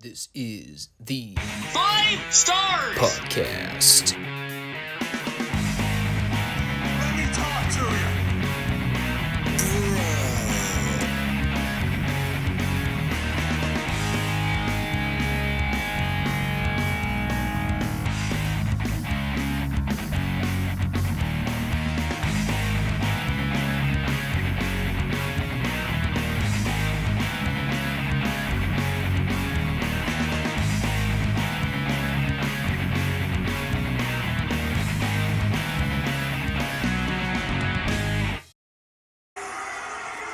This is the Five Stars Podcast. Let me talk to you.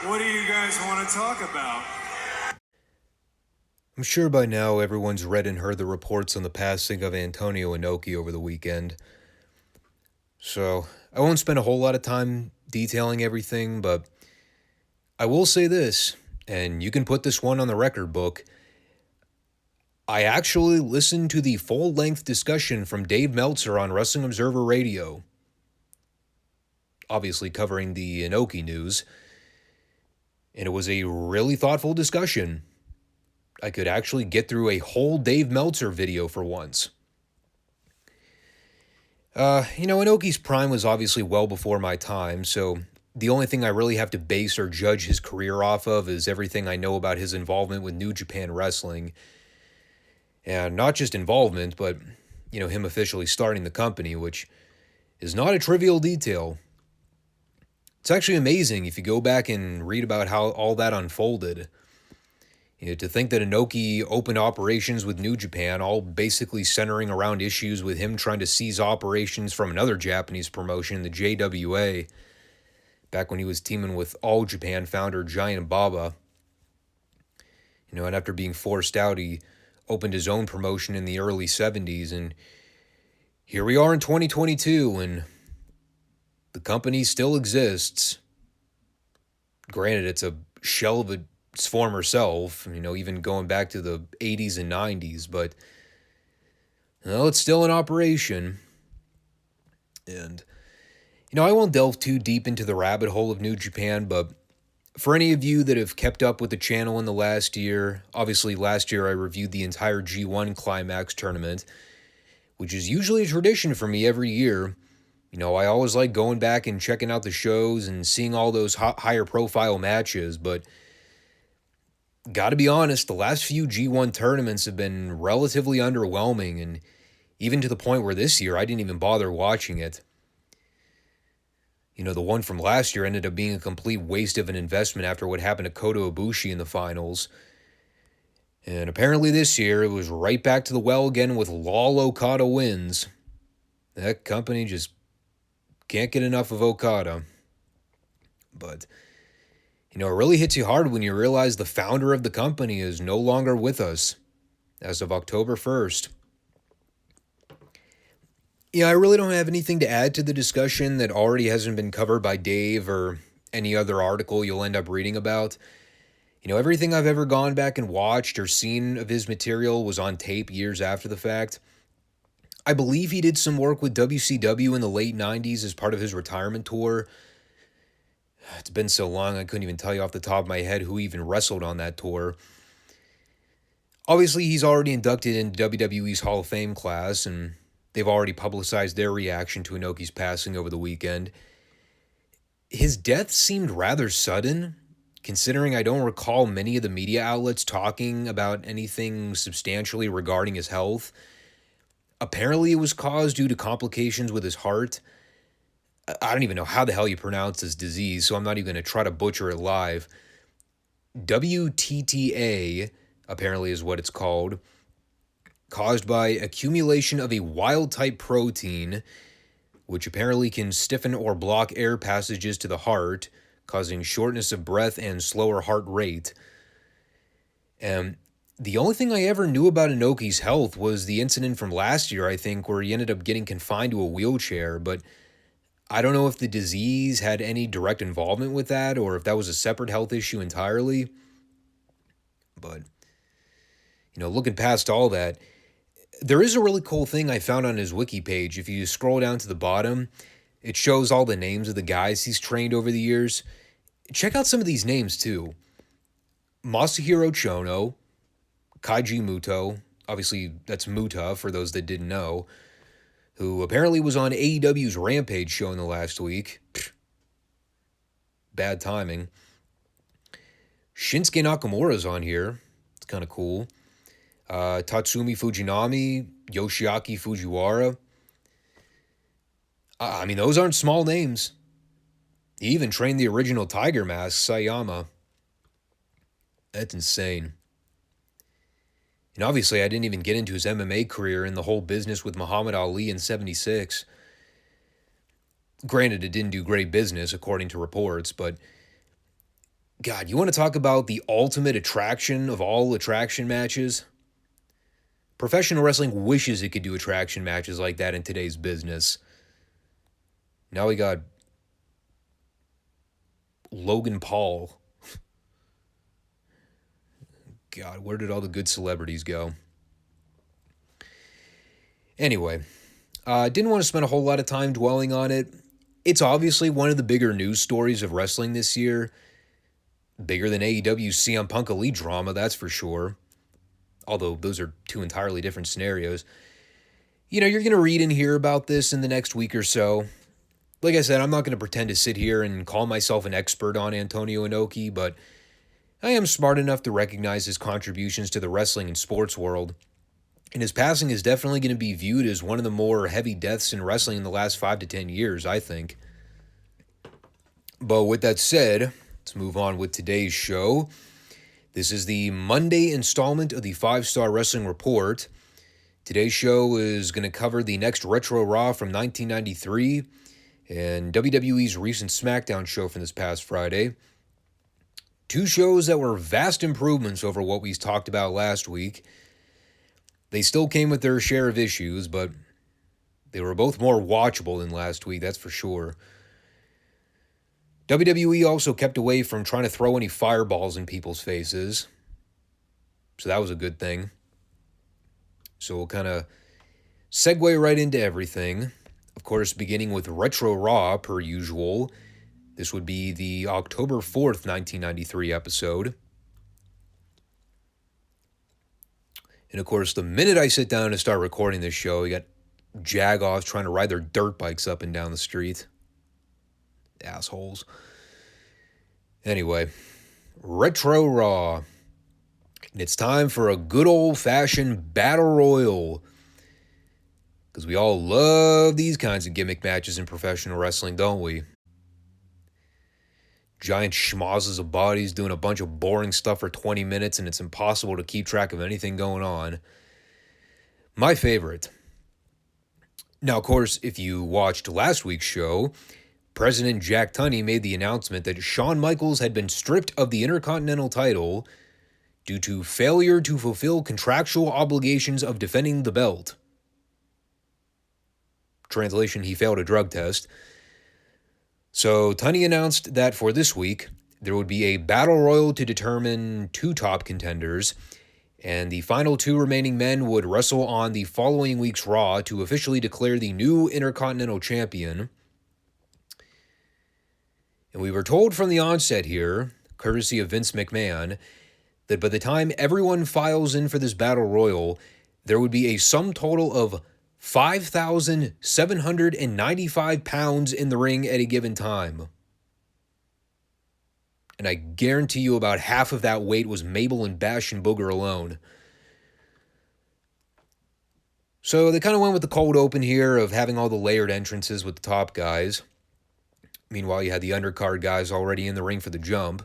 What do you guys want to talk about? I'm sure by now everyone's read and heard the reports on the passing of Antonio Inoki over the weekend. So, I won't spend a whole lot of time detailing everything, but I will say this, and you can put this one on the record book. I actually listened to the full-length discussion from Dave Meltzer on Wrestling Observer Radio, obviously covering the Inoki news, and it was a really thoughtful discussion. I could actually get through a whole Dave Meltzer video for once. Inoki's prime was obviously well before my time, so the only thing I really have to base or judge his career off of is everything I know about his involvement with New Japan Wrestling. And not just involvement, but, him officially starting the company, which is not a trivial detail. It's actually amazing if you go back and read about how all that unfolded. To think that Inoki opened operations with New Japan, all basically centering around issues with him trying to seize operations from another Japanese promotion, the JWA, back when he was teaming with All Japan founder Giant Baba. And after being forced out, he opened his own promotion in the early 70s, and here we are in 2022, and the company still exists. Granted, it's a shell of its former self, even going back to the 80s and 90s, but it's still in operation. And, I won't delve too deep into the rabbit hole of New Japan, but for any of you that have kept up with the channel in the last year, obviously last year I reviewed the entire G1 Climax tournament, which is usually a tradition for me every year. I always like going back and checking out the shows and seeing all those higher profile matches, but gotta be honest, the last few G1 tournaments have been relatively underwhelming, and even to the point where this year I didn't even bother watching it. The one from last year ended up being a complete waste of an investment after what happened to Kota Ibushi in the finals. And apparently this year it was right back to the well again with Lol Okada wins. That company just can't get enough of Okada. But, it really hits you hard when you realize the founder of the company is no longer with us as of October 1st. I really don't have anything to add to the discussion that already hasn't been covered by Dave or any other article you'll end up reading about. Everything I've ever gone back and watched or seen of his material was on tape years after the fact. I believe he did some work with WCW in the late 90s as part of his retirement tour. It's been so long I couldn't even tell you off the top of my head who even wrestled on that tour. Obviously, he's already inducted into WWE's Hall of Fame class, and they've already publicized their reaction to Inoki's passing over the weekend. His death seemed rather sudden, considering I don't recall many of the media outlets talking about anything substantially regarding his health. Apparently, it was caused due to complications with his heart. I don't even know how the hell you pronounce this disease, so I'm not even going to try to butcher it live. WTTA, apparently is what it's called, caused by accumulation of a wild-type protein, which apparently can stiffen or block air passages to the heart, causing shortness of breath and slower heart rate. The only thing I ever knew about Inoki's health was the incident from last year, I think, where he ended up getting confined to a wheelchair, but I don't know if the disease had any direct involvement with that or if that was a separate health issue entirely. But, looking past all that, there is a really cool thing I found on his wiki page. If you scroll down to the bottom, it shows all the names of the guys he's trained over the years. Check out some of these names, too. Masahiro Chono, Kaiji Muto, obviously that's Muta for those that didn't know, who apparently was on AEW's Rampage show in the last week. Bad timing. Shinsuke Nakamura's on here. It's kind of cool. Tatsumi Fujinami, Yoshiaki Fujiwara. I mean, those aren't small names. He even trained the original Tiger Mask, Sayama. That's insane. And obviously, I didn't even get into his MMA career and the whole business with Muhammad Ali in '76. Granted, it didn't do great business, according to reports, but God, you want to talk about the ultimate attraction of all attraction matches? Professional wrestling wishes it could do attraction matches like that in today's business. Now we got Logan Paul. God, where did all the good celebrities go? Anyway, didn't want to spend a whole lot of time dwelling on it. It's obviously one of the bigger news stories of wrestling this year. Bigger than AEW's CM Punk Elite drama, that's for sure. Although those are two entirely different scenarios. You know, you're going to read and hear about this in the next week or so. Like I said, I'm not going to pretend to sit here and call myself an expert on Antonio Inoki, but I am smart enough to recognize his contributions to the wrestling and sports world. And his passing is definitely going to be viewed as one of the more heavy deaths in wrestling in the last 5 to 10 years, I think. But with that said, let's move on with today's show. This is the Monday installment of the Five Starr Wrestling Report. Today's show is going to cover the next Retro Raw from 1993 and WWE's recent SmackDown show from this past Friday. Two shows that were vast improvements over what we talked about last week. They still came with their share of issues, but they were both more watchable than last week, that's for sure. WWE also kept away from trying to throw any fireballs in people's faces. So that was a good thing. So we'll kind of segue right into everything. Of course, beginning with Retro Raw, per usual. This would be the October 4th, 1993 episode. And of course, the minute I sit down to start recording this show, you got jagoffs trying to ride their dirt bikes up and down the street. Assholes. Anyway, Retro Raw. And it's time for a good old-fashioned battle royal. Because we all love these kinds of gimmick matches in professional wrestling, don't we? Giant schmozzes of bodies doing a bunch of boring stuff for 20 minutes, and it's impossible to keep track of anything going on. My favorite. Now, of course, if you watched last week's show, President Jack Tunney made the announcement that Shawn Michaels had been stripped of the Intercontinental title due to failure to fulfill contractual obligations of defending the belt. Translation, he failed a drug test. So Tunney announced that for this week, there would be a battle royal to determine 2 top contenders, and the final 2 remaining men would wrestle on the following week's Raw to officially declare the new Intercontinental Champion. And we were told from the onset here, courtesy of Vince McMahon, that by the time everyone files in for this battle royal, there would be a sum total of 5,795 pounds in the ring at a given time. And I guarantee you about half of that weight was Mabel and Bash and Booger alone. So they kind of went with the cold open here of having all the layered entrances with the top guys. Meanwhile, you had the undercard guys already in the ring for the jump,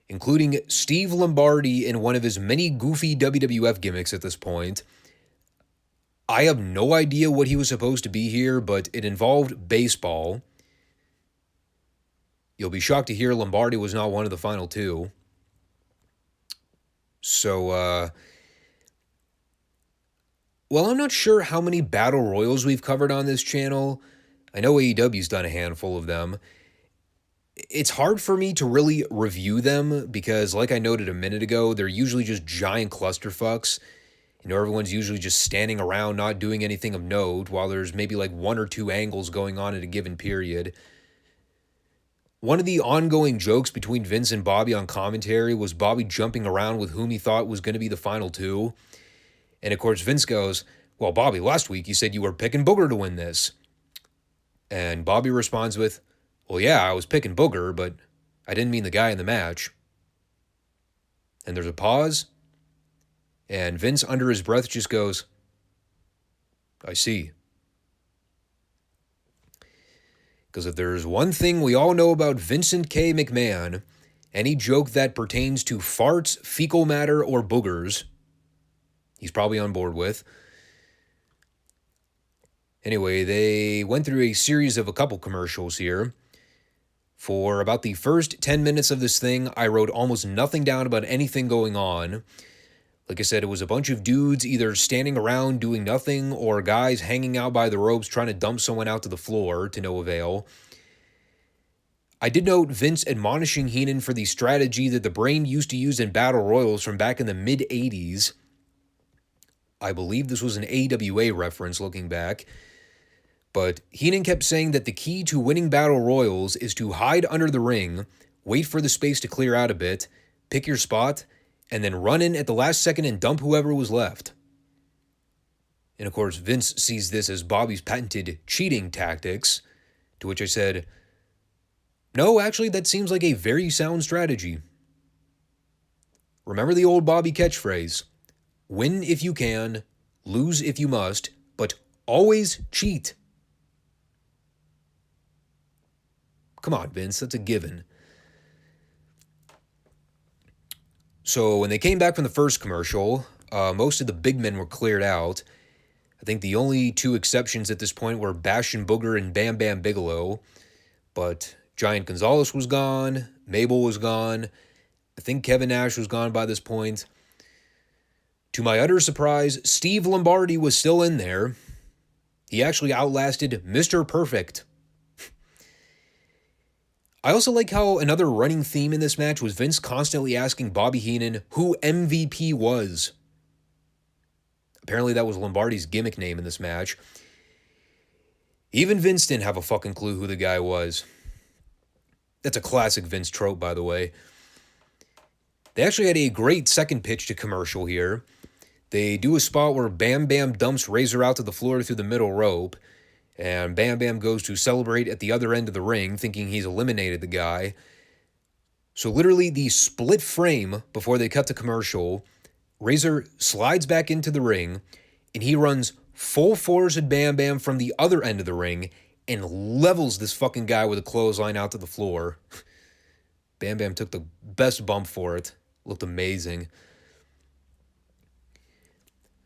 including Steve Lombardi in one of his many goofy WWF gimmicks at this point. I have no idea what he was supposed to be here, but it involved baseball. You'll be shocked to hear Lombardi was not one of the final 2. So, well, I'm not sure how many battle royals we've covered on this channel. I know AEW's done a handful of them. It's hard for me to really review them because, like I noted a minute ago, they're usually just giant clusterfucks. You know, everyone's usually just standing around, not doing anything of note, while there's maybe like 1 or 2 angles going on at a given period. One of the ongoing jokes between Vince and Bobby on commentary was Bobby jumping around with whom he thought was going to be the final two. And of course, Vince goes, "Well, Bobby, last week you said you were picking Booger to win this." And Bobby responds with, "Well, yeah, I was picking Booger, but I didn't mean the guy in the match." And there's a pause. And Vince, under his breath, just goes, "I see." Because if there's one thing we all know about Vincent K. McMahon, any joke that pertains to farts, fecal matter, or boogers, he's probably on board with. Anyway, they went through a series of a couple commercials here. For about the first 10 minutes of this thing, I wrote almost nothing down about anything going on. Like I said, it was a bunch of dudes either standing around doing nothing or guys hanging out by the ropes trying to dump someone out to the floor to no avail. I did note Vince admonishing Heenan for the strategy that the Brain used to use in battle royals from back in the mid-'80s. I believe this was an AWA reference looking back. But Heenan kept saying that the key to winning battle royals is to hide under the ring, wait for the space to clear out a bit, pick your spot, and then run in at the last second and dump whoever was left. And of course, Vince sees this as Bobby's patented cheating tactics, to which I said, "No, actually, that seems like a very sound strategy." Remember the old Bobby catchphrase, "Win if you can, lose if you must, but always cheat." Come on, Vince, that's a given. So when they came back from the first commercial, most of the big men were cleared out. I think the only two exceptions at this point were Bash and Booger and Bam Bam Bigelow. But Giant Gonzalez was gone. Mabel was gone. I think Kevin Nash was gone by this point. To my utter surprise, Steve Lombardi was still in there. He actually outlasted Mr. Perfect. I also like how another running theme in this match was Vince constantly asking Bobby Heenan who MVP was. Apparently that was Lombardi's gimmick name in this match. Even Vince didn't have a fucking clue who the guy was. That's a classic Vince trope, by the way. They actually had a great second pitch to commercial here. They do a spot where Bam Bam dumps Razor out to the floor through the middle rope, and Bam Bam goes to celebrate at the other end of the ring, thinking he's eliminated the guy. So literally the split frame before they cut to commercial, Razor slides back into the ring, and he runs full force at Bam Bam from the other end of the ring and levels this fucking guy with a clothesline out to the floor. Bam Bam took the best bump for it. Looked amazing.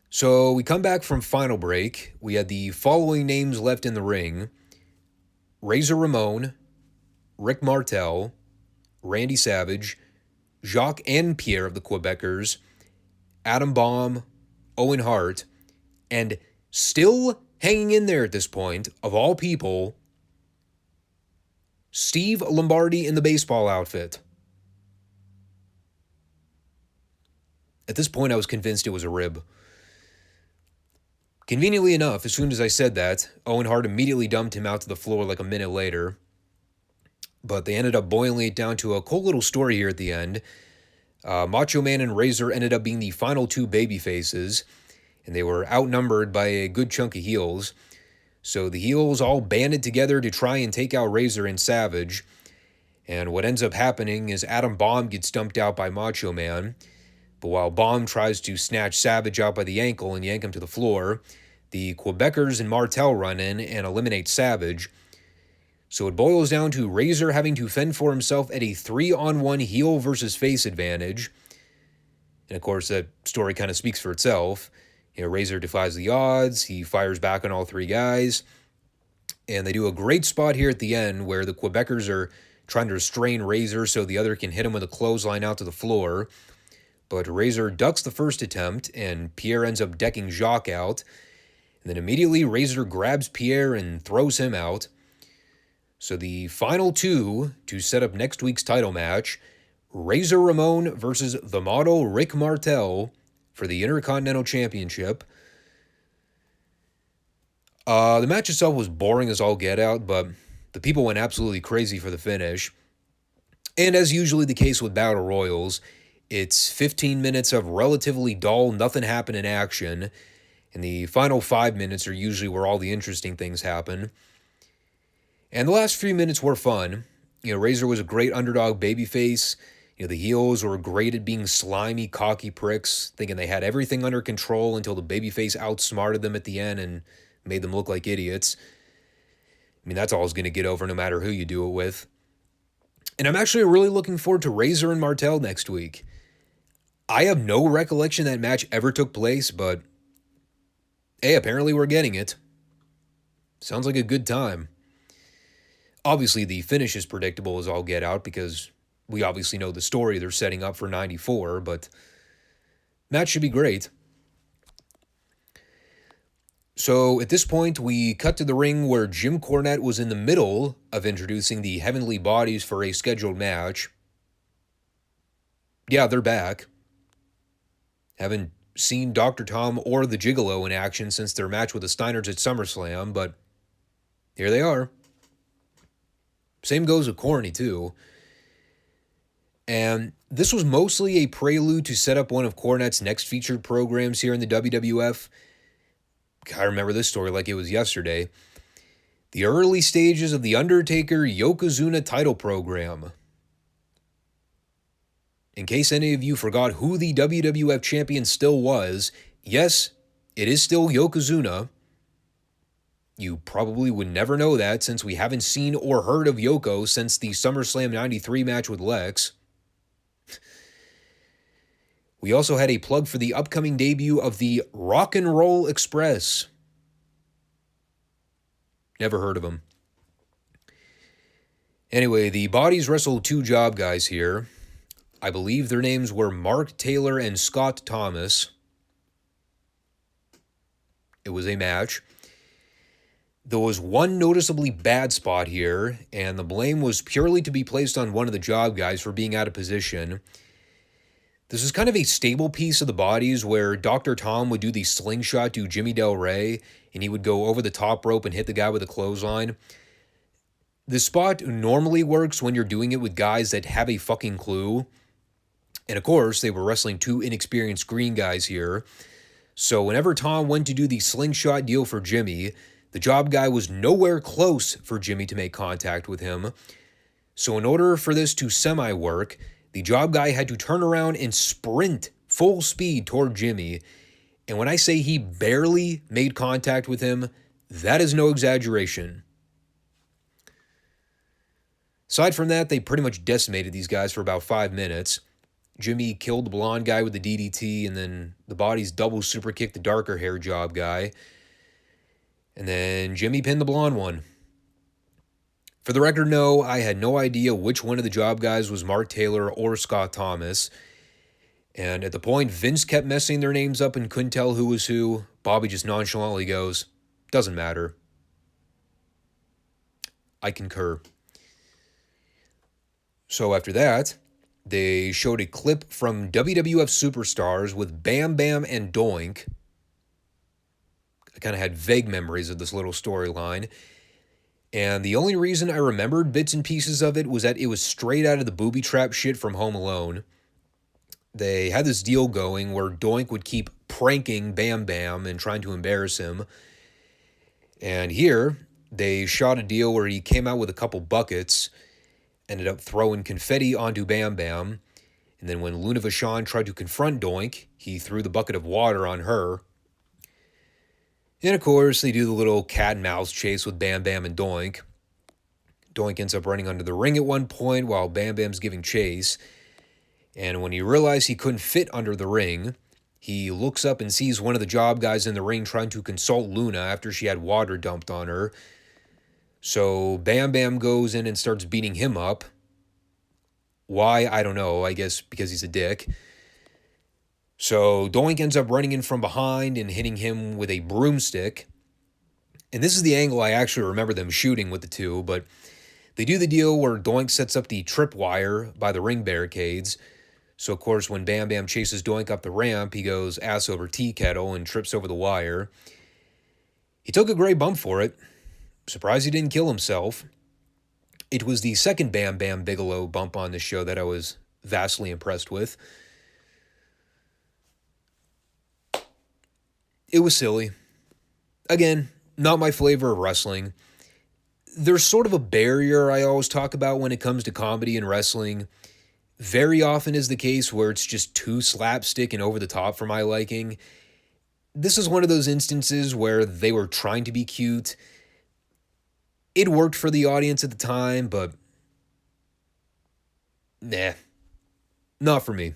So we come back from final break. We had the following names left in the ring: Razor Ramon, Rick Martel, Randy Savage, Jacques and Pierre of the Quebecers, Adam Bomb, Owen Hart, and still hanging in there at this point, of all people, Steve Lombardi in the baseball outfit. At this point, I was convinced it was a rib. Conveniently enough, as soon as I said that, Owen Hart immediately dumped him out to the floor like a minute later. But they ended up boiling it down to a cool little story here at the end. Macho Man and Razor ended up being the final two baby faces, and they were outnumbered by a good chunk of heels. So the heels all banded together to try and take out Razor and Savage. And what ends up happening is Adam Bomb gets dumped out by Macho Man. But while Bomb tries to snatch Savage out by the ankle and yank him to the floor, the Quebecers and Martel run in and eliminate Savage. So it boils down to Razor having to fend for himself at a 3-on-1 heel versus face advantage. And of course, that story kind of speaks for itself. You know, Razor defies the odds. He fires back on all three guys. And they do a great spot here at the end where the Quebecers are trying to restrain Razor so the other can hit him with a clothesline out to the floor. But Razor ducks the first attempt, and Pierre ends up decking Jacques out. And then immediately Razor grabs Pierre and throws him out. So the final two to set up next week's title match, Razor Ramon versus the model Rick Martel for the Intercontinental Championship. The match itself was boring as all get out, but the people went absolutely crazy for the finish. And as usually the case with Battle Royals, it's 15 minutes of relatively dull, nothing happening action, and the final 5 minutes are usually where all the interesting things happen. And the last few minutes were fun. Razor was a great underdog babyface. The heels were great at being slimy, cocky pricks, thinking they had everything under control until the babyface outsmarted them at the end and made them look like idiots. That's always going to get over no matter who you do it with. And I'm actually really looking forward to Razor and Martel next week. I have no recollection that match ever took place, but hey, apparently we're getting it. Sounds like a good time. Obviously, the finish is predictable as all get out because we obviously know the story they're setting up for 94, but match should be great. So at this point, we cut to the ring where Jim Cornette was in the middle of introducing the Heavenly Bodies for a scheduled match. Yeah, they're back. Haven't seen Dr. Tom or the Gigolo in action since their match with the Steiners at SummerSlam, but here they are. Same goes with Corny, too. And this was mostly a prelude to set up one of Cornette's next featured programs here in the WWF. I remember this story like it was yesterday. The early stages of the Undertaker Yokozuna title program. In case any of you forgot who the WWF champion still was, yes, it is still Yokozuna. You probably would never know that since we haven't seen or heard of Yoko since the SummerSlam 93 match with Lex. We also had a plug for the upcoming debut of the Rock and Roll Express. Never heard of them. Anyway, the Bodies wrestled two job guys here. I believe their names were Mark Taylor and Scott Thomas. It was a match. There was one noticeably bad spot here, and the blame was purely to be placed on one of the job guys for being out of position. This is kind of a stable piece of the Bodies where Dr. Tom would do the slingshot to Jimmy Del Rey, and he would go over the top rope and hit the guy with a clothesline. This spot normally works when you're doing it with guys that have a fucking clue. And of course, they were wrestling two inexperienced green guys here. So whenever Tom went to do the slingshot deal for Jimmy, the job guy was nowhere close for Jimmy to make contact with him. So in order for this to semi-work, the job guy had to turn around and sprint full speed toward Jimmy. And when I say he barely made contact with him, that is no exaggeration. Aside from that, they pretty much decimated these guys for about 5 minutes. Jimmy killed the blonde guy with the DDT, and then the Bodies double super kicked the darker hair job guy. And then Jimmy pinned the blonde one. For the record, no, I had no idea which one of the job guys was Mark Taylor or Scott Thomas. And at the point Vince kept messing their names up and couldn't tell who was who, Bobby just nonchalantly goes, "Doesn't matter." I concur. So after that, they showed a clip from WWF Superstars with Bam Bam and Doink. I kind of had vague memories of this little storyline. And the only reason I remembered bits and pieces of it was that it was straight out of the booby trap shit from Home Alone. They had this deal going where Doink would keep pranking Bam Bam and trying to embarrass him. And here, they shot a deal where he came out with a couple buckets, ended up throwing confetti onto Bam Bam, and then when Luna Vachon tried to confront Doink, he threw the bucket of water on her. And of course, they do the little cat and mouse chase with Bam Bam and Doink. Doink ends up running under the ring at one point while Bam Bam's giving chase. And when he realized he couldn't fit under the ring, he looks up and sees one of the job guys in the ring trying to consult Luna after she had water dumped on her. So Bam Bam goes in and starts beating him up. Why? I don't know. I guess because he's a dick. So Doink ends up running in from behind and hitting him with a broomstick. And this is the angle I actually remember them shooting with the two, but they do the deal where Doink sets up the tripwire by the ring barricades. So of course when Bam Bam chases Doink up the ramp, he goes ass over tea kettle and trips over the wire. He took a great bump for it. Surprised he didn't kill himself. It was the second Bam Bam Bigelow bump on the show that I was vastly impressed with. It was silly. Again, not my flavor of wrestling. There's sort of a barrier I always talk about when it comes to comedy and wrestling. Very often is the case where it's just too slapstick and over the top for my liking. This is one of those instances where they were trying to be cute. It worked for the audience at the time, but nah, not for me.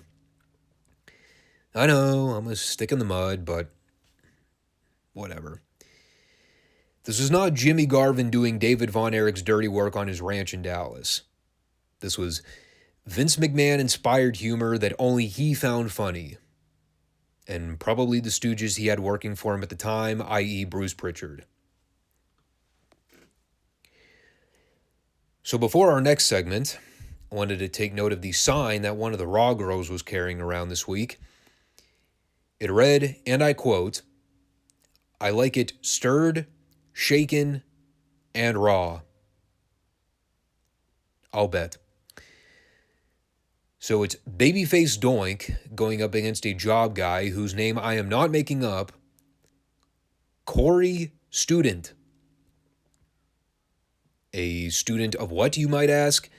I know, I'm a stick in the mud, but whatever. This was not Jimmy Garvin doing David Von Erich's dirty work on his ranch in Dallas. This was Vince McMahon-inspired humor that only he found funny. And probably the stooges he had working for him at the time, i.e. Bruce Pritchard. So before our next segment, I wanted to take note of the sign that one of the Raw girls was carrying around this week. It read, and I quote, "I like it stirred, shaken, and raw." I'll bet. So it's babyface Doink going up against a job guy whose name I am not making up, Corey Student. A student of what, you might ask?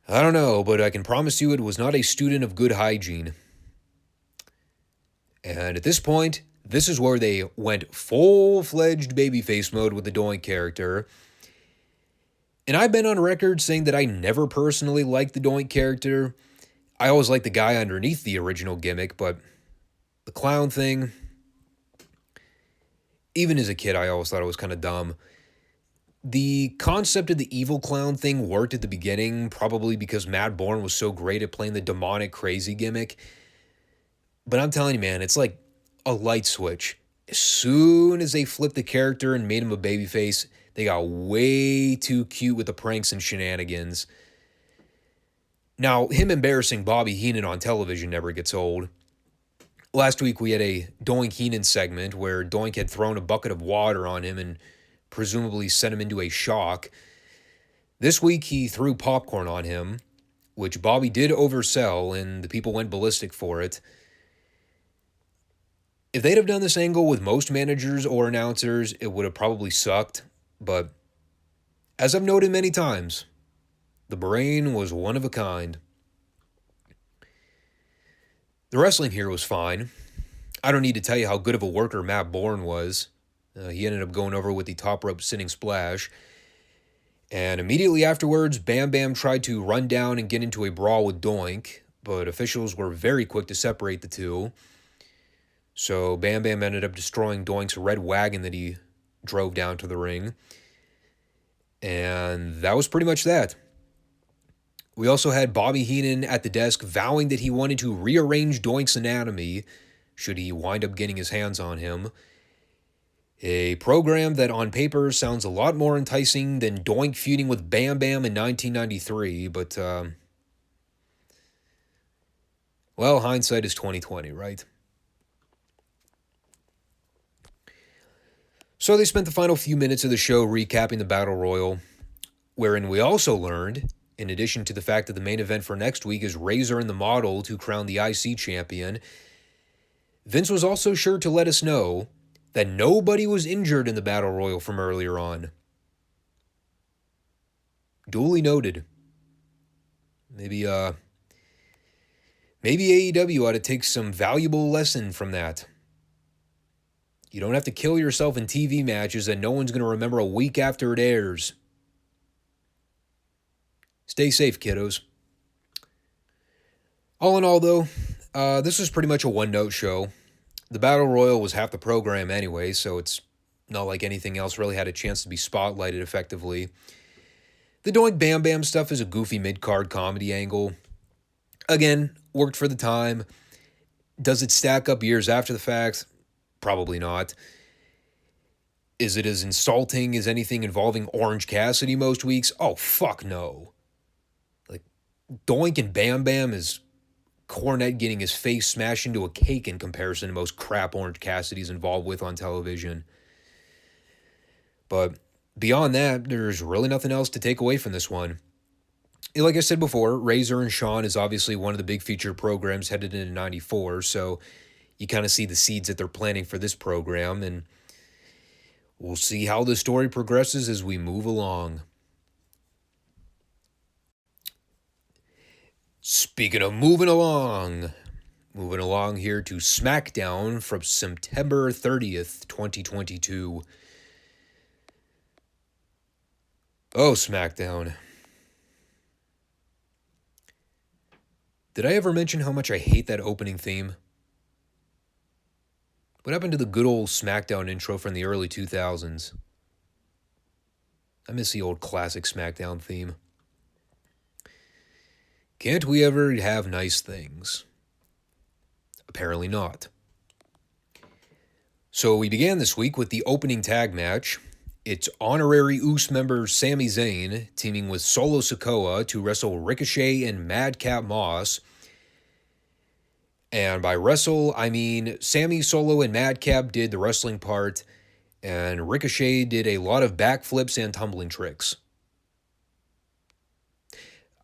I don't know, but I can promise you it was not a student of good hygiene. And at this point, this is where they went full-fledged babyface mode with the Doink character. And I've been on record saying that I never personally liked the Doink character. I always liked the guy underneath the original gimmick, but the clown thing, even as a kid, I always thought it was kind of dumb. The concept of the evil clown thing worked at the beginning, probably because Matt Bourne was so great at playing the demonic crazy gimmick. But I'm telling you, man, it's like a light switch. As soon as they flipped the character and made him a babyface, they got way too cute with the pranks and shenanigans. Now, him embarrassing Bobby Heenan on television never gets old. Last week we had a Doink Heenan segment where Doink had thrown a bucket of water on him and presumably sent him into a shock. This week he threw popcorn on him, which Bobby did oversell, and the people went ballistic for it. If they'd have done this angle with most managers or announcers, it would have probably sucked. But as I've noted many times, the brain was one of a kind. The wrestling here was fine. I don't need to tell you how good of a worker Matt Bourne was. He ended up going over with the top rope sitting splash. And immediately afterwards, Bam Bam tried to run down and get into a brawl with Doink, but officials were very quick to separate the two. So Bam Bam ended up destroying Doink's red wagon that he drove down to the ring. And that was pretty much that. We also had Bobby Heenan at the desk vowing that he wanted to rearrange Doink's anatomy should he wind up getting his hands on him. A program that on paper sounds a lot more enticing than Doink feuding with Bam Bam in 1993, but, well, hindsight is 20/20, right? So they spent the final few minutes of the show recapping the Battle Royal, wherein we also learned, in addition to the fact that the main event for next week is Razor and the Model to crown the IC champion, Vince was also sure to let us know that nobody was injured in the Battle Royal from earlier on. Duly noted. Maybe AEW ought to take some valuable lesson from that. You don't have to kill yourself in TV matches that no one's going to remember a week after it airs. Stay safe, kiddos. All in all, though, this was pretty much a one-note show. The Battle Royal was half the program anyway, so it's not like anything else really had a chance to be spotlighted effectively. The Doink Bam Bam stuff is a goofy mid-card comedy angle. Again, worked for the time. Does it stack up years after the fact? Probably not. Is it as insulting as anything involving Orange Cassidy most weeks? Oh, fuck no. Like, Doink and Bam Bam is Cornette getting his face smashed into a cake in comparison to most crap Orange Cassidy's involved with on television. But beyond that, there's really nothing else to take away from this one. Like I said before, Razor and Shawn is obviously one of the big feature programs headed into 94, so you kind of see the seeds that they're planting for this program, and we'll see how the story progresses as we move along. Speaking of moving along here to SmackDown from September 30th, 2022. Oh, SmackDown. Did I ever mention how much I hate that opening theme? What happened to the good old SmackDown intro from the early 2000s? I miss the old classic SmackDown theme. Can't we ever have nice things? Apparently not. So we began this week with the opening tag match. It's honorary Uso member Sami Zayn teaming with Solo Sikoa to wrestle Ricochet and Madcap Moss. And by wrestle, I mean Sami, Solo, and Madcap did the wrestling part, and Ricochet did a lot of backflips and tumbling tricks.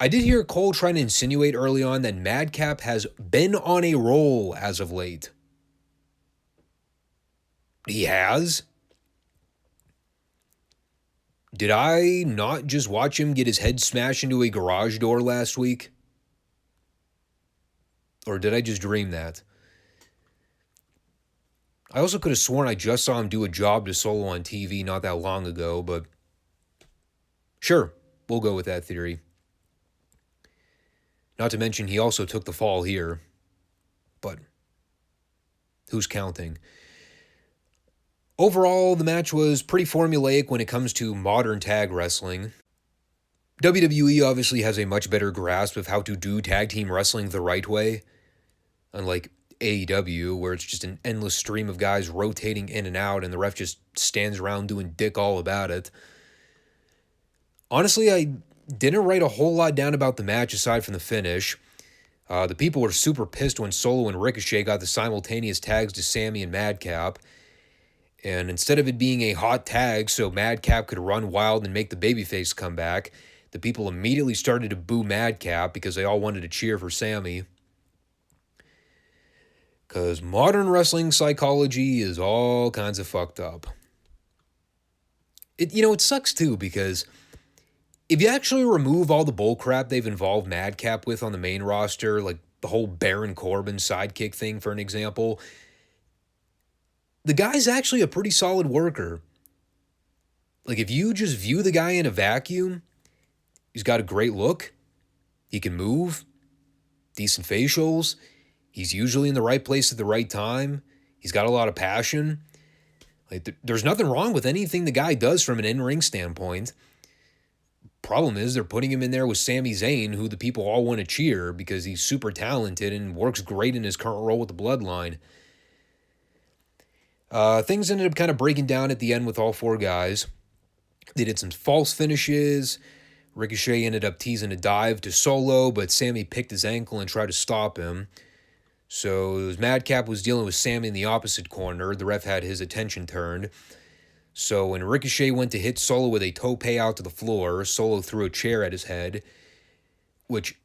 I did hear Cole trying to insinuate early on that Madcap has been on a roll as of late. He has? Did I not just watch him get his head smashed into a garage door last week? Or did I just dream that? I also could have sworn I just saw him do a job to Solo on TV not that long ago, but sure, we'll go with that theory. Not to mention he also took the fall here, but who's counting? Overall, the match was pretty formulaic when it comes to modern tag wrestling. WWE obviously has a much better grasp of how to do tag team wrestling the right way, unlike AEW, where it's just an endless stream of guys rotating in and out and the ref just stands around doing dick all about it. Honestly, I didn't write a whole lot down about the match aside from the finish. The people were super pissed when Solo and Ricochet got the simultaneous tags to Sami and Madcap. And instead of it being a hot tag so Madcap could run wild and make the babyface come back, the people immediately started to boo Madcap because they all wanted to cheer for Sami. Because modern wrestling psychology is all kinds of fucked up. It sucks too, because if you actually remove all the bullcrap they've involved Madcap with on the main roster, like the whole Baron Corbin sidekick thing, for an example, the guy's actually a pretty solid worker. Like, if you just view the guy in a vacuum, he's got a great look. He can move. Decent facials. He's usually in the right place at the right time. He's got a lot of passion. Like, there's nothing wrong with anything the guy does from an in-ring standpoint. Problem is, they're putting him in there with Sami Zayn, who the people all want to cheer because he's super talented and works great in his current role with the Bloodline. Things ended up kind of breaking down at the end with all four guys. They did some false finishes. Ricochet ended up teasing a dive to Solo, but Sami picked his ankle and tried to stop him. So as Madcap was dealing with Sami in the opposite corner, the ref had his attention turned. So when Ricochet went to hit Solo with a tope out to the floor, Solo threw a chair at his head, which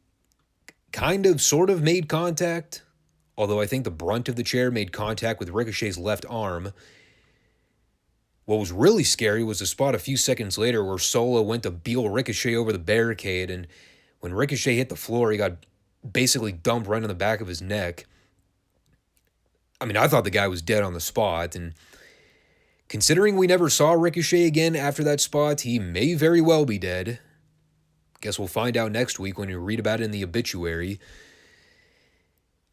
sort of made contact, although I think the brunt of the chair made contact with Ricochet's left arm. What was really scary was the spot a few seconds later where Solo went to beel Ricochet over the barricade, and when Ricochet hit the floor, he got basically dumped right on the back of his neck. I mean, I thought the guy was dead on the spot, and considering we never saw Ricochet again after that spot, he may very well be dead. Guess we'll find out next week when we read about it in the obituary.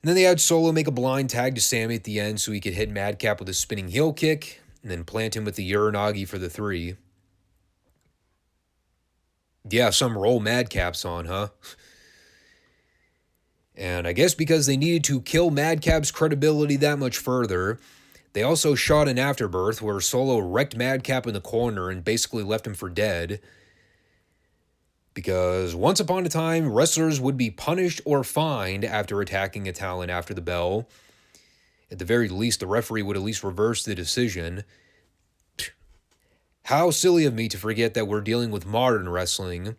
And then they had Solo make a blind tag to Sami at the end so he could hit Madcap with a spinning heel kick and then plant him with the Uranagi for the 3. Yeah, some role Madcap's on, huh? And I guess because they needed to kill Madcap's credibility that much further, they also shot an afterbirth where Solo wrecked Madcap in the corner and basically left him for dead. Because once upon a time, wrestlers would be punished or fined after attacking a talent after the bell. At the very least, the referee would at least reverse the decision. How silly of me to forget that we're dealing with modern wrestling.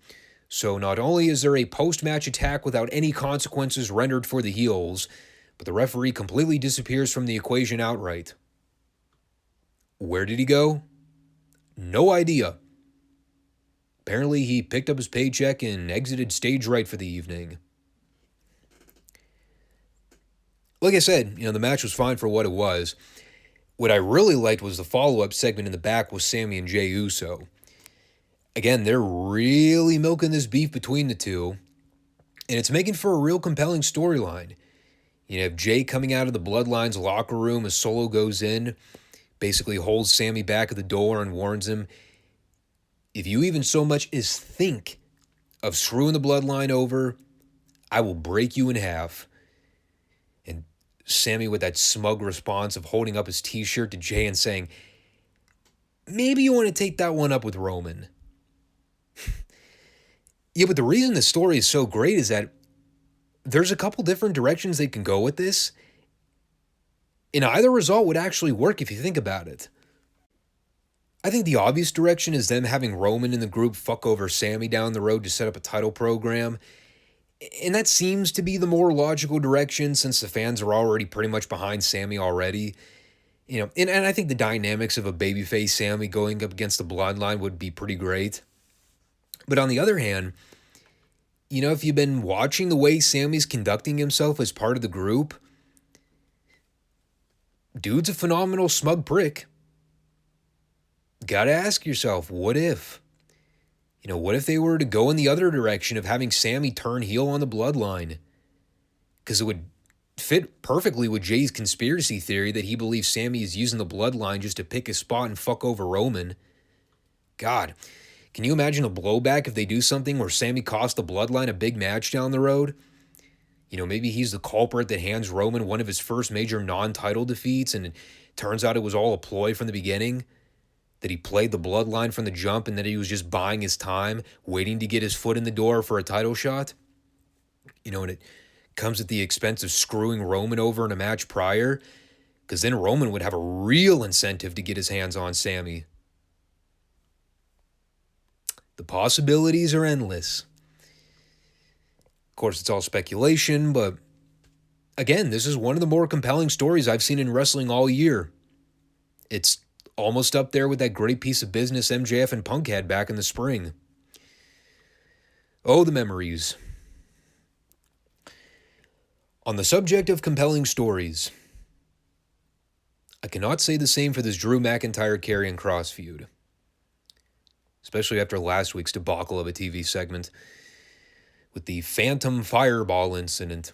So not only is there a post-match attack without any consequences rendered for the heels, but the referee completely disappears from the equation outright. Where did he go? No idea. Apparently he picked up his paycheck and exited stage right for the evening. Like I said, the match was fine for what it was. What I really liked was the follow-up segment in the back with Sami and Jey Uso. Again, they're really milking this beef between the two, and it's making for a real compelling storyline. You have Jey coming out of the Bloodline's locker room as Solo goes in, basically holds Sami back at the door and warns him, if you even so much as think of screwing the Bloodline over, I will break you in half. And Sami with that smug response of holding up his t-shirt to Jey and saying, maybe you want to take that one up with Roman. Yeah, but the reason the story is so great is that there's a couple different directions they can go with this, and either result would actually work if you think about it. I think the obvious direction is them having Roman in the group fuck over Sami down the road to set up a title program, and that seems to be the more logical direction since the fans are already pretty much behind Sami already. And I think the dynamics of a babyface Sami going up against the Bloodline would be pretty great. But on the other hand, if you've been watching the way Sami's conducting himself as part of the group, dude's a phenomenal smug prick. Gotta ask yourself, what if? What if they were to go in the other direction of having Sami turn heel on the Bloodline? Because it would fit perfectly with Jay's conspiracy theory that he believes Sami is using the Bloodline just to pick his spot and fuck over Roman. God, can you imagine a blowback if they do something where Sami costs the Bloodline a big match down the road? Maybe he's the culprit that hands Roman one of his first major non-title defeats, and it turns out it was all a ploy from the beginning, that he played the Bloodline from the jump and that he was just buying his time, waiting to get his foot in the door for a title shot. And it comes at the expense of screwing Roman over in a match prior, because then Roman would have a real incentive to get his hands on Sami. The possibilities are endless. Of course, it's all speculation, but again, this is one of the more compelling stories I've seen in wrestling all year. It's almost up there with that great piece of business MJF and Punk had back in the spring. Oh, the memories. On the subject of compelling stories, I cannot say the same for this Drew McIntyre-Karrion Kross feud, especially after last week's debacle of a TV segment with the Phantom Fireball incident.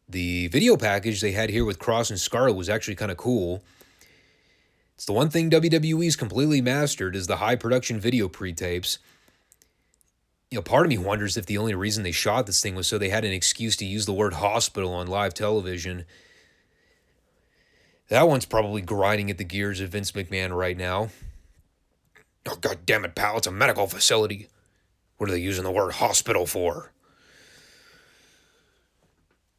The video package they had here with Kross and Scarlett was actually kind of cool. It's the one thing WWE's completely mastered is the high production video pre-tapes. Part of me wonders if the only reason they shot this thing was so they had an excuse to use the word hospital on live television. That one's probably grinding at the gears of Vince McMahon right now. Oh, God damn it, pal, it's a medical facility. What are they using the word hospital for?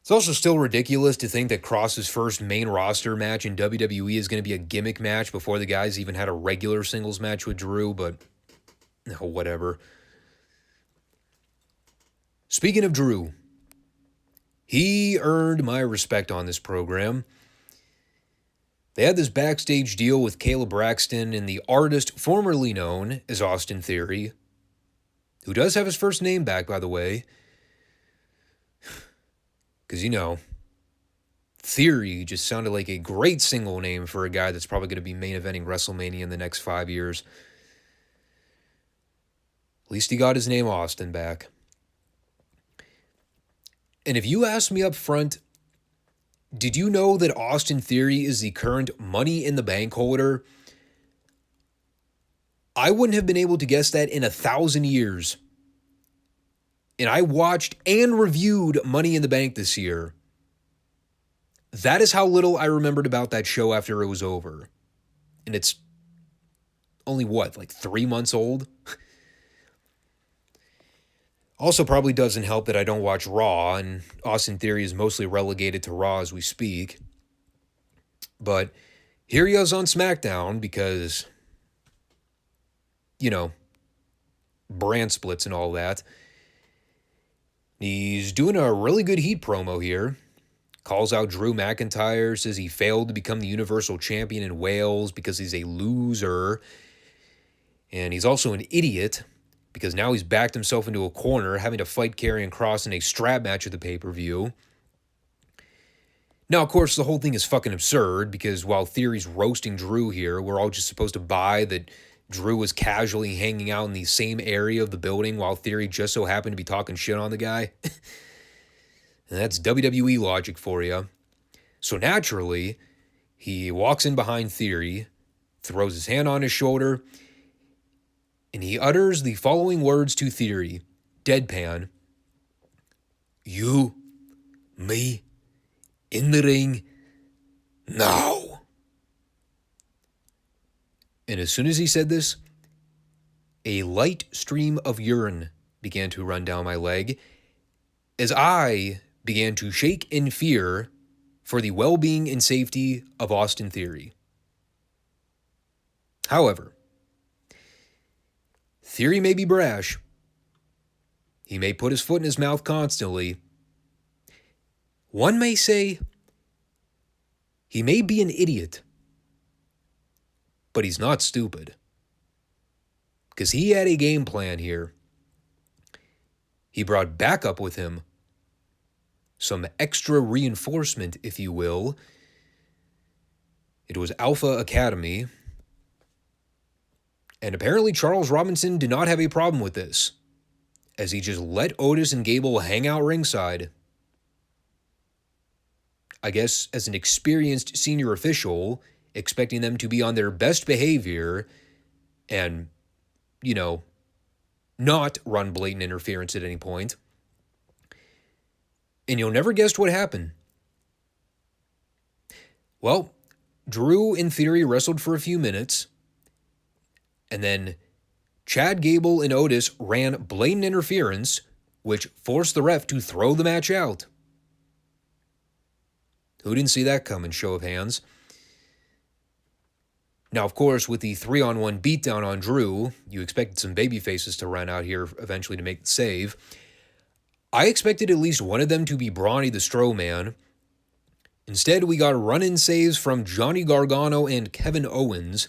It's also still ridiculous to think that Kross's first main roster match in WWE is going to be a gimmick match before the guys even had a regular singles match with Drew, but whatever. Speaking of Drew, he earned my respect on this program. They had this backstage deal with Caleb Braxton and the artist formerly known as Austin Theory, who does have his first name back, by the way. Because, Theory just sounded like a great single name for a guy that's probably going to be main eventing WrestleMania in the next 5 years. At least he got his name Austin back. And if you ask me up front, did you know that Austin Theory is the current Money in the Bank holder? I wouldn't have been able to guess that in 1,000 years. And I watched and reviewed Money in the Bank this year. That is how little I remembered about that show after it was over. And it's only, 3 months old? Also probably doesn't help that I don't watch Raw, and Austin Theory is mostly relegated to Raw as we speak. But here he is on SmackDown because, you know, brand splits and all that. He's doing a really good heat promo here. Calls out Drew McIntyre, says he failed to become the Universal Champion in Wales because he's a loser. And he's also an idiot because now he's backed himself into a corner, having to fight Karrion Kross in a strap match at the pay-per-view. Now, of course, the whole thing is fucking absurd because while Theory's roasting Drew here, we're all just supposed to buy that Drew was casually hanging out in the same area of the building while Theory just so happened to be talking shit on the guy. And that's WWE logic for you. So naturally, he walks in behind Theory, throws his hand on his shoulder, and he utters the following words to Theory, deadpan. You, me, in the ring, now. And as soon as he said this, a light stream of urine began to run down my leg as I began to shake in fear for the well-being and safety of Austin Theory. However, Theory may be brash. He may put his foot in his mouth constantly. One may say he may be an idiot, but he's not stupid. Because he had a game plan here. He brought backup with him. Some extra reinforcement, if you will. It was Alpha Academy. And apparently Charles Robinson did not have a problem with this, as he just let Otis and Gable hang out ringside. I guess as an experienced senior official, expecting them to be on their best behavior and, you know, not run blatant interference at any point. And you'll never guess what happened. Well, Drew and Theory wrestled for a few minutes, and then Chad Gable and Otis ran blatant interference, which forced the ref to throw the match out. Who didn't see that coming, show of hands? Now, of course, with the 3-on-1 beatdown on Drew, you expected some baby faces to run out here eventually to make the save. I expected at least one of them to be Brawny the Strowman. Instead, we got run-in saves from Johnny Gargano and Kevin Owens,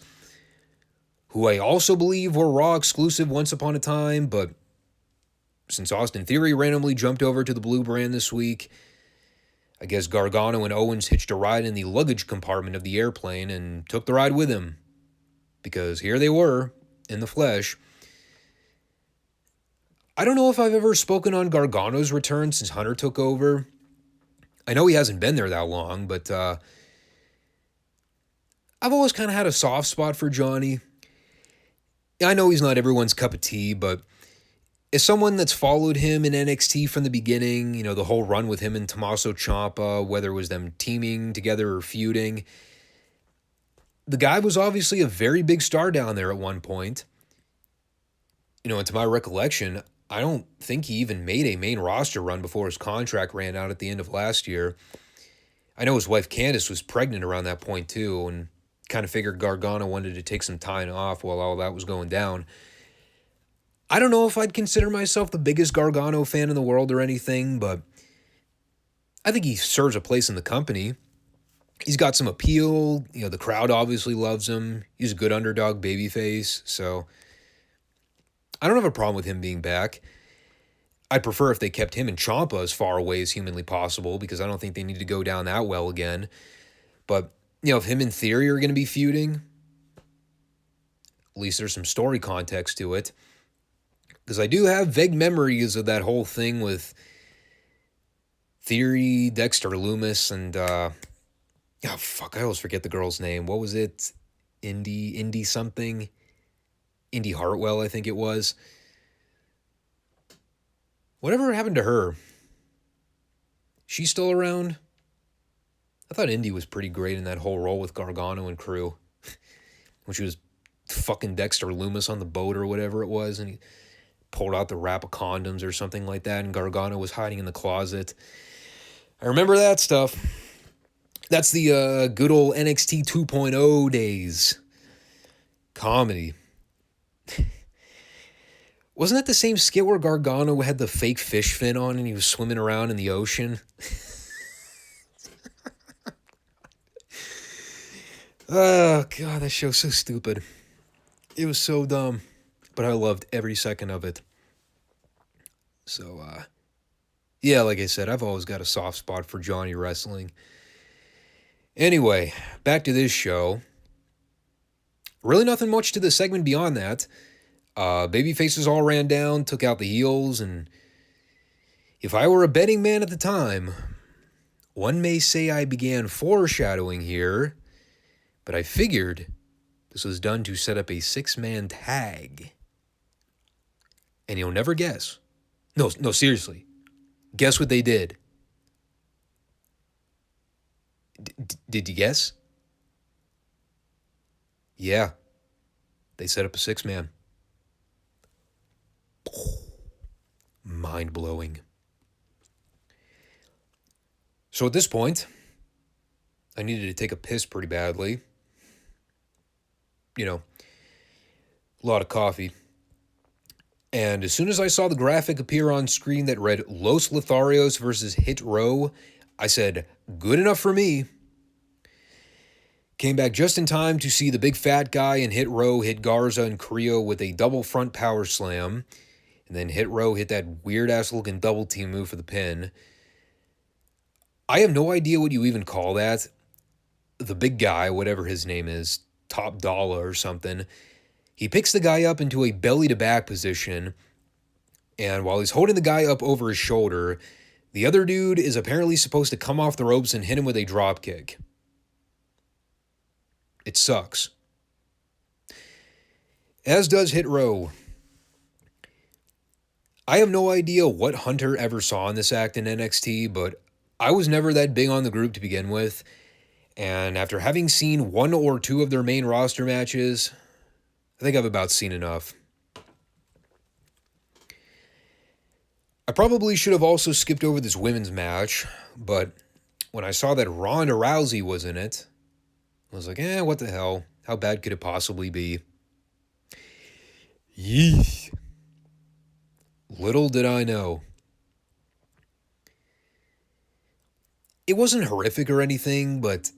who I also believe were Raw exclusive once upon a time, but since Austin Theory randomly jumped over to the Blue brand this week, I guess Gargano and Owens hitched a ride in the luggage compartment of the airplane and took the ride with him. Because here they were, in the flesh. I don't know if I've ever spoken on Gargano's return since Hunter took over. I know he hasn't been there that long, but I've always kind of had a soft spot for Johnny. I know he's not everyone's cup of tea, but as someone that's followed him in NXT from the beginning, you know, the whole run with him and Tommaso Ciampa, whether it was them teaming together or feuding, the guy was obviously a very big star down there at one point. You know, and to my recollection, I don't think he even made a main roster run before his contract ran out at the end of last year. I know his wife Candice was pregnant around that point too, and kind of figured Gargano wanted to take some time off while all that was going down. I don't know if I'd consider myself the biggest Gargano fan in the world or anything, but I think he serves a place in the company. He's got some appeal. You know, the crowd obviously loves him. He's a good underdog babyface, so I don't have a problem with him being back. I'd prefer if they kept him and Ciampa as far away as humanly possible because I don't think they need to go down that well again. But, you know, if him and Theory are going to be feuding, at least there's some story context to it. Because I do have vague memories of that whole thing with Theory, Dexter Lumis, and, I always forget the girl's name. What was it? Indy something? Indy Hartwell, I think it was. Whatever happened to her? She's still around? I thought Indy was pretty great in that whole role with Gargano and crew. When she was fucking Dexter Lumis on the boat or whatever it was, and he pulled out the wrap of condoms or something like that, and Gargano was hiding in the closet. I remember that stuff. That's the good old NXT 2.0 days. Comedy. Wasn't that the same skit where Gargano had the fake fish fin on and he was swimming around in the ocean? Oh, God, that show's so stupid. It was so dumb, but I loved every second of it. So, yeah, like I said, I've always got a soft spot for Johnny Wrestling. Anyway, back to this show. Really nothing much to the segment beyond that. Babyfaces all ran down, took out the heels, and if I were a betting man at the time, one may say I began foreshadowing here, but I figured this was done to set up a 6-man tag. And you'll never guess. No, seriously. Guess what they did? Did you guess? Yeah. They set up a 6-man. Mind-blowing. So at this point, I needed to take a piss pretty badly. You know, a lot of coffee. And as soon as I saw the graphic appear on screen that read Los Lotharios versus Hit Row, I said, good enough for me. Came back just in time to see the big fat guy in Hit Row hit Garza and Carrillo with a double front power slam. And then Hit Row hit that weird-ass looking double team move for the pin. I have no idea what you even call that. The big guy, whatever his name is, Top Dollar or something, he picks the guy up into a belly-to-back position, and while he's holding the guy up over his shoulder, the other dude is apparently supposed to come off the ropes and hit him with a drop kick. It sucks. As does Hit Row. I have no idea what Hunter ever saw in this act in NXT, but I was never that big on the group to begin with, and after having seen one or two of their main roster matches, I think I've about seen enough. I probably should have also skipped over this women's match, but when I saw that Ronda Rousey was in it, I was like, what the hell? How bad could it possibly be? Yeesh. Little did I know. It wasn't horrific or anything, but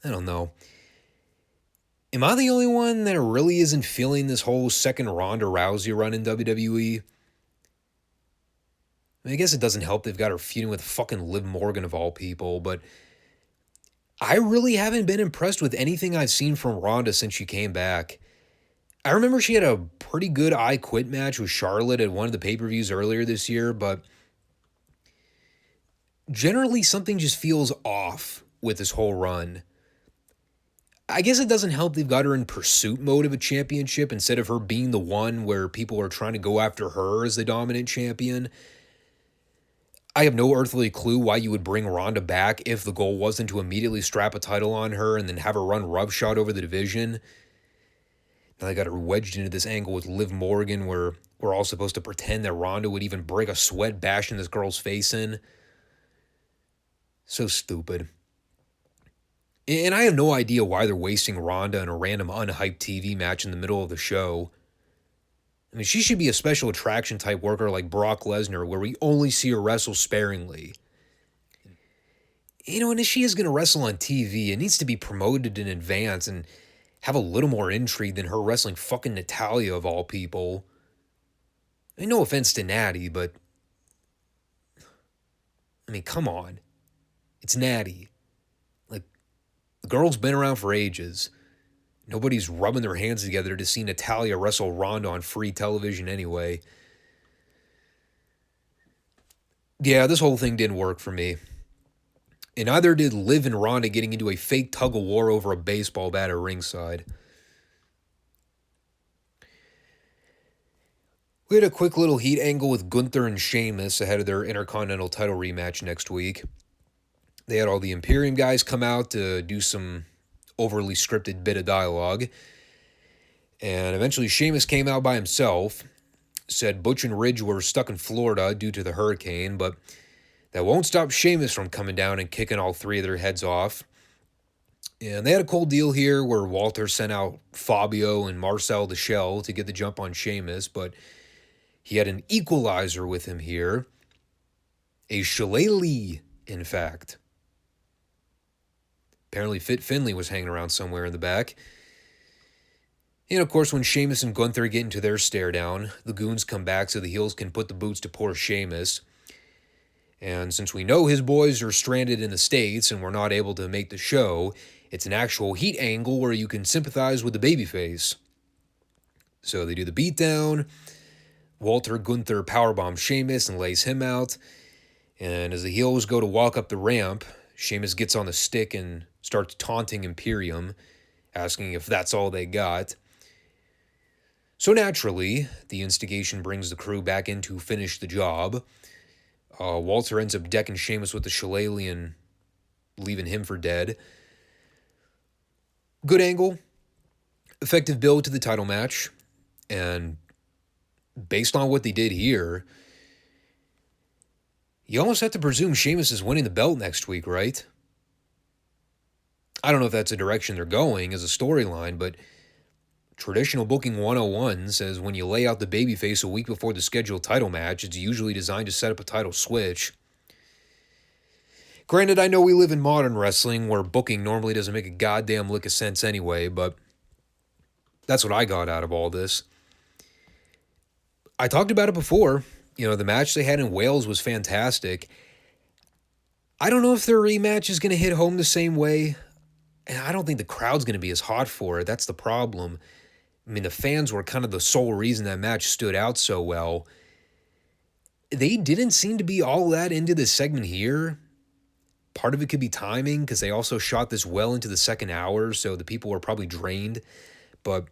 I don't know. Am I the only one that really isn't feeling this whole second Ronda Rousey run in WWE? I mean, I guess it doesn't help they've got her feuding with fucking Liv Morgan of all people, but I really haven't been impressed with anything I've seen from Ronda since she came back. I remember she had a pretty good I Quit match with Charlotte at one of the pay-per-views earlier this year, but generally something just feels off with this whole run. I guess it doesn't help they've got her in pursuit mode of a championship instead of her being the one where people are trying to go after her as the dominant champion. I have no earthly clue why you would bring Ronda back if the goal wasn't to immediately strap a title on her and then have her run roughshod over the division. Now they got her wedged into this angle with Liv Morgan where we're all supposed to pretend that Ronda would even break a sweat bashing this girl's face in. So stupid. And I have no idea why they're wasting Ronda in a random unhyped TV match in the middle of the show. I mean, she should be a special attraction type worker like Brock Lesnar, where we only see her wrestle sparingly. You know, and if she is going to wrestle on TV, it needs to be promoted in advance and have a little more intrigue than her wrestling fucking Natalya of all people. I mean, no offense to Natty, but I mean, come on. It's Natty. Like, the girl's been around for ages. Nobody's rubbing their hands together to see Natalya wrestle Ronda on free television anyway. Yeah, this whole thing didn't work for me. And neither did Liv and Ronda getting into a fake tug-of-war over a baseball bat at ringside. We had a quick little heat angle with Gunther and Sheamus ahead of their Intercontinental title rematch next week. They had all the Imperium guys come out to do some overly scripted bit of dialogue. And eventually Sheamus came out by himself, said Butch and Ridge were stuck in Florida due to the hurricane, but that won't stop Sheamus from coming down and kicking all three of their heads off. And they had a cold deal here where Walter sent out Fabio and Marcel the Shell to get the jump on Sheamus, but he had an equalizer with him here. A shillelagh, in fact. Apparently Fit Finlay was hanging around somewhere in the back. And of course, when Sheamus and Gunther get into their stare down, the goons come back so the heels can put the boots to poor Sheamus. And since we know his boys are stranded in the States and we're not able to make the show, it's an actual heat angle where you can sympathize with the babyface. So they do the beatdown. Walter Gunther powerbombs Sheamus and lays him out. And as the heels go to walk up the ramp, Sheamus gets on the stick and starts taunting Imperium, asking if that's all they got. So naturally, the instigation brings the crew back in to finish the job. Walter ends up decking Sheamus with the shillelagh and leaving him for dead. Good angle. Effective build to the title match. And based on what they did here, you almost have to presume Sheamus is winning the belt next week, right? I don't know if that's a direction they're going as a storyline, but traditional booking 101 says when you lay out the babyface a week before the scheduled title match, it's usually designed to set up a title switch. Granted, I know we live in modern wrestling where booking normally doesn't make a goddamn lick of sense anyway, but that's what I got out of all this. I talked about it before. You know, the match they had in Wales was fantastic. I don't know if their rematch is going to hit home the same way. And I don't think the crowd's going to be as hot for it. That's the problem. I mean, the fans were kind of the sole reason that match stood out so well. They didn't seem to be all that into this segment here. Part of it could be timing because they also shot this well into the second hour, so the people were probably drained. But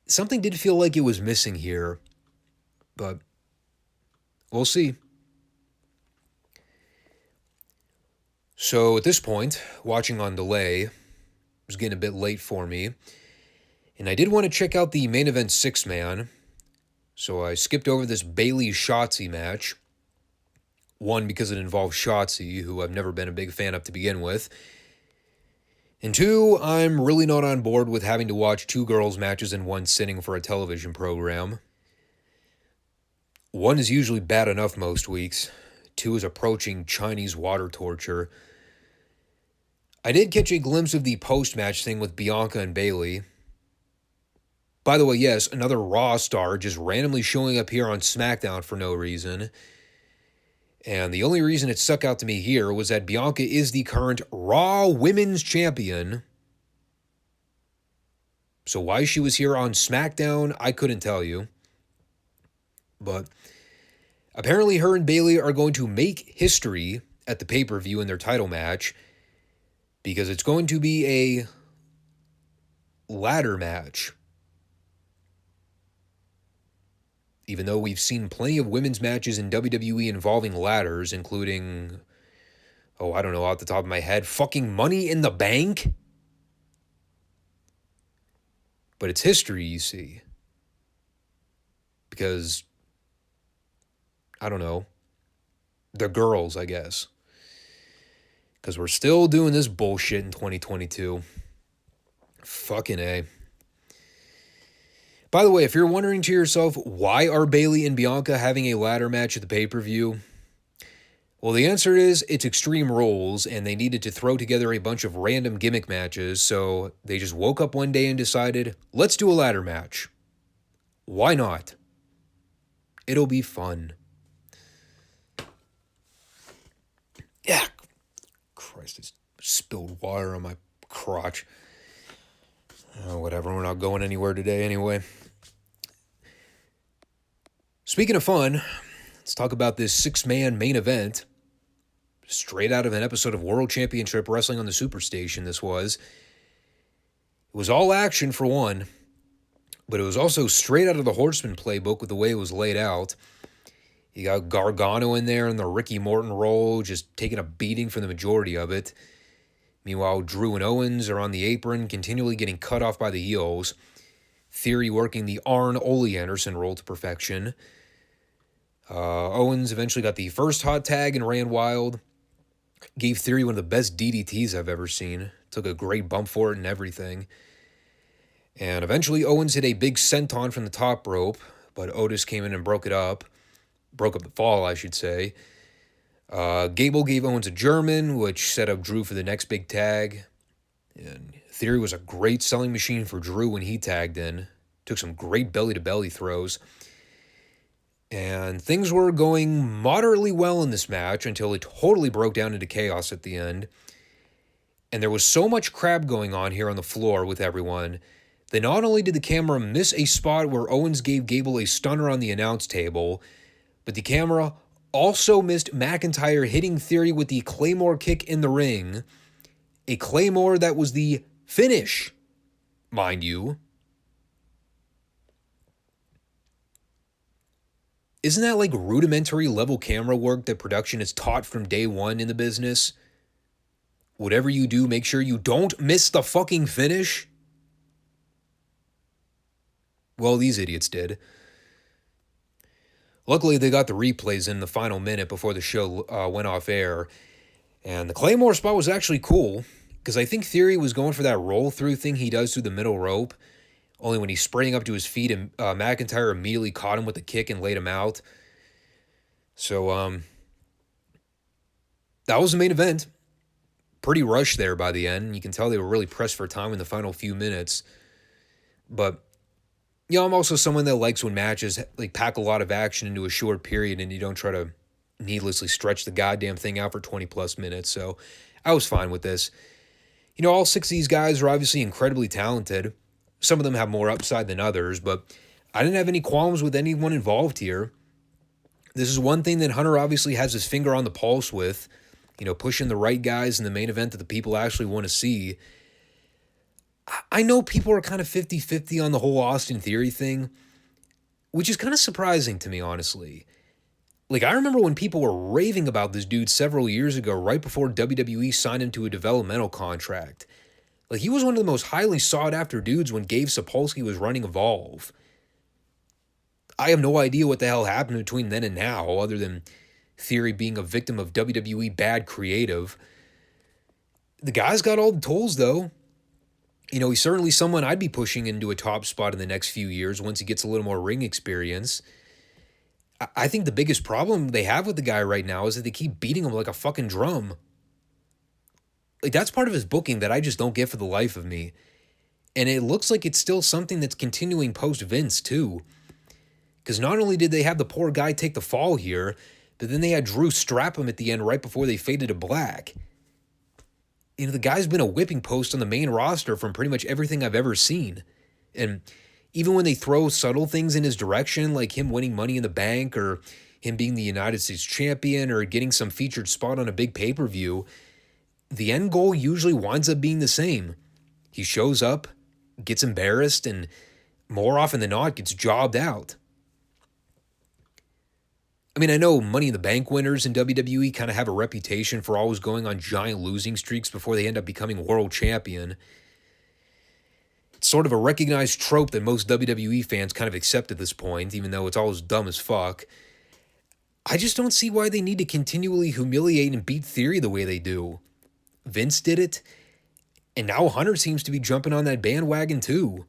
something did feel like it was missing here. But we'll see. So at this point, watching on delay, it was getting a bit late for me. And I did want to check out the main event 6-man. So I skipped over this Bayley-Shotzi match. One, because it involved Shotzi, who I've never been a big fan of to begin with. And two, I'm really not on board with having to watch two girls' matches in one sitting for a television program. One is usually bad enough most weeks. Two is approaching Chinese water torture. I did catch a glimpse of the post-match thing with Bianca and Bayley. By the way, yes, another Raw star just randomly showing up here on SmackDown for no reason. And the only reason it stuck out to me here was that Bianca is the current Raw Women's Champion. So why she was here on SmackDown, I couldn't tell you. But apparently her and Bayley are going to make history at the pay-per-view in their title match because it's going to be a ladder match. Even though we've seen plenty of women's matches in WWE involving ladders, including, I don't know, off the top of my head, fucking Money in the Bank. But it's history, you see. Because, I don't know, the girls, I guess. Because we're still doing this bullshit in 2022. Fucking A. By the way, if you're wondering to yourself, why are Bayley and Bianca having a ladder match at the pay-per-view? Well, the answer is it's Extreme Rules, and they needed to throw together a bunch of random gimmick matches, so they just woke up one day and decided, let's do a ladder match. Why not? It'll be fun. Yeah. Christ, I spilled water on my crotch. Oh, whatever, we're not going anywhere today anyway. Speaking of fun, let's talk about this 6-man main event. Straight out of an episode of World Championship Wrestling on the Superstation, this was. It was all action for one, but it was also straight out of the Horseman playbook with the way it was laid out. You got Gargano in there in the Ricky Morton role, just taking a beating for the majority of it. Meanwhile, Drew and Owens are on the apron, continually getting cut off by the heels. Theory working the Arn Ole Anderson role to perfection. Owens eventually got the first hot tag and ran wild. Gave Theory one of the best DDTs I've ever seen. Took a great bump for it and everything. And eventually Owens hit a big senton from the top rope, but Otis came in and broke it up. Broke up the fall, I should say. Gable gave Owens a German, which set up Drew for the next big tag. And Theory was a great selling machine for Drew when he tagged in. Took some great belly-to-belly throws. And things were going moderately well in this match until it totally broke down into chaos at the end. And there was so much crap going on here on the floor with everyone that not only did the camera miss a spot where Owens gave Gable a stunner on the announce table, but the camera also missed McIntyre hitting Theory with the Claymore kick in the ring. A Claymore that was the finish, mind you. Isn't that like rudimentary level camera work that production is taught from day one in the business? Whatever you do, make sure you don't miss the fucking finish. Well, these idiots did. Luckily, they got the replays in the final minute before the show went off air. And the Claymore spot was actually cool, because I think Theory was going for that roll-through thing he does through the middle rope, only when he's spraying up to his feet, and McIntyre immediately caught him with a kick and laid him out. So, that was the main event. Pretty rushed there by the end. You can tell they were really pressed for time in the final few minutes. But, you know, I'm also someone that likes when matches like pack a lot of action into a short period and you don't try to needlessly stretch the goddamn thing out for 20 plus minutes. So I was fine with this. You know, all 6 of these guys are obviously incredibly talented. Some of them have more upside than others, but I didn't have any qualms with anyone involved here. This is one thing that Hunter obviously has his finger on the pulse with, you know, pushing the right guys in the main event that the people actually want to see. I know people are kind of 50-50 on the whole Austin Theory thing, which is kind of surprising to me, honestly. Like, I remember when people were raving about this dude several years ago, right before WWE signed him to a developmental contract. Like, he was one of the most highly sought-after dudes when Gabe Sapolsky was running Evolve. I have no idea what the hell happened between then and now, other than Theory being a victim of WWE bad creative. The guy's got all the tools, though. You know, he's certainly someone I'd be pushing into a top spot in the next few years once he gets a little more ring experience. I think the biggest problem they have with the guy right now is that they keep beating him like a fucking drum. Like, that's part of his booking that I just don't get for the life of me. And it looks like it's still something that's continuing post-Vince, too. Because not only did they have the poor guy take the fall here, but then they had Drew strap him at the end right before they faded to black. You know, the guy's been a whipping post on the main roster from pretty much everything I've ever seen. And even when they throw subtle things in his direction, like him winning Money in the Bank or him being the United States champion or getting some featured spot on a big pay-per-view, the end goal usually winds up being the same. He shows up, gets embarrassed, and more often than not gets jobbed out. I mean, I know Money in the Bank winners in WWE kind of have a reputation for always going on giant losing streaks before they end up becoming world champion. It's sort of a recognized trope that most WWE fans kind of accept at this point, even though it's always dumb as fuck. I just don't see why they need to continually humiliate and beat Theory the way they do. Vince did it, and now Hunter seems to be jumping on that bandwagon too.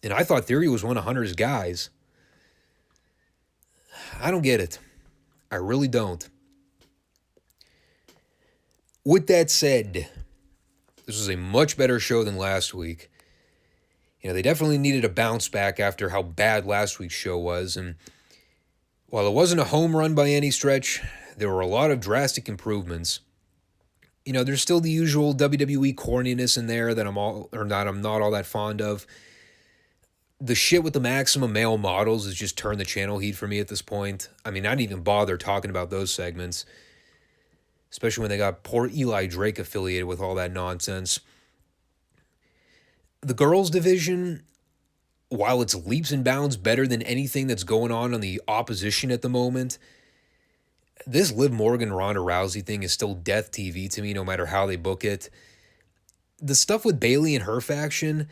And I thought Theory was one of Hunter's guys. I don't get it. I really don't. With that said, this was a much better show than last week. You know, they definitely needed a bounce back after how bad last week's show was. And while it wasn't a home run by any stretch, there were a lot of drastic improvements. You know, there's still the usual WWE corniness in there that I'm not all that fond of. The shit with the Maximum Male models has just turned the channel heat for me at this point. I mean, I didn't even bother talking about those segments, especially when they got poor Eli Drake affiliated with all that nonsense. The girls division, while it's leaps and bounds better than anything that's going on the opposition at the moment, this Liv Morgan Ronda Rousey thing is still death TV to me no matter how they book it. The stuff with Bayley and her faction,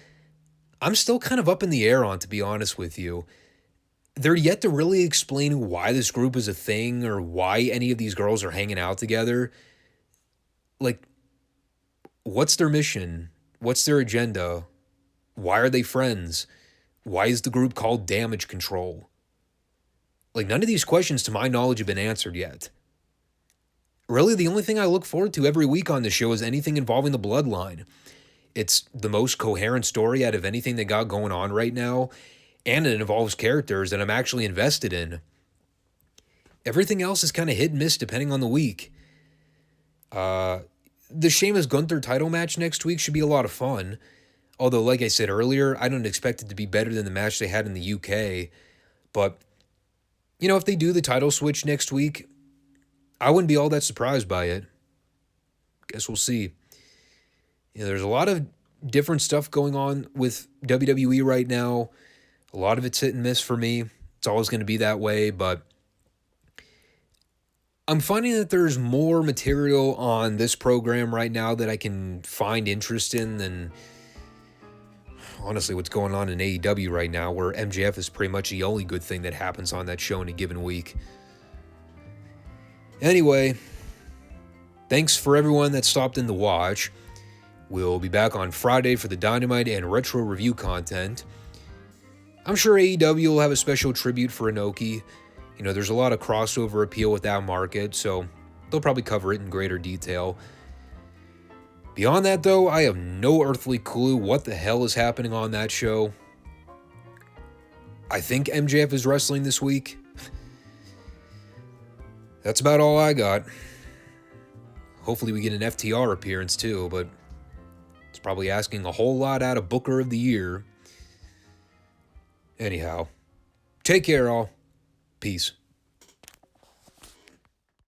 I'm still kind of up in the air on, to be honest with you. They're yet to really explain why this group is a thing or why any of these girls are hanging out together. Like, What's their mission? What's their agenda? Why are they friends? Why is the group called Damage Control? Like, none of these questions, to my knowledge, have been answered yet. Really, the only thing I look forward to every week on this show is anything involving the Bloodline. It's the most coherent story out of anything they got going on right now, and it involves characters that I'm actually invested in. Everything else is kind of hit and miss depending on the week. The Sheamus Gunther title match next week should be a lot of fun. Although, like I said earlier, I don't expect it to be better than the match they had in the UK. But, if they do the title switch next week, I wouldn't be all that surprised by it. Guess we'll see. There's a lot of different stuff going on with WWE right now. A lot of it's hit and miss for me. It's always going to be that way, but I'm finding that there's more material on this program right now that I can find interest in than, honestly, what's going on in AEW right now, where MJF is pretty much the only good thing that happens on that show in a given week. Anyway, thanks for everyone that stopped in to watch. We'll be back on Friday for the Dynamite and Retro review content. I'm sure AEW will have a special tribute for Inoki. There's a lot of crossover appeal with that market, so they'll probably cover it in greater detail. Beyond that, though, I have no earthly clue what the hell is happening on that show. I think MJF is wrestling this week. That's about all I got. Hopefully we get an FTR appearance too, but it's probably asking a whole lot out of Booker of the Year. Anyhow, take care all. Peace.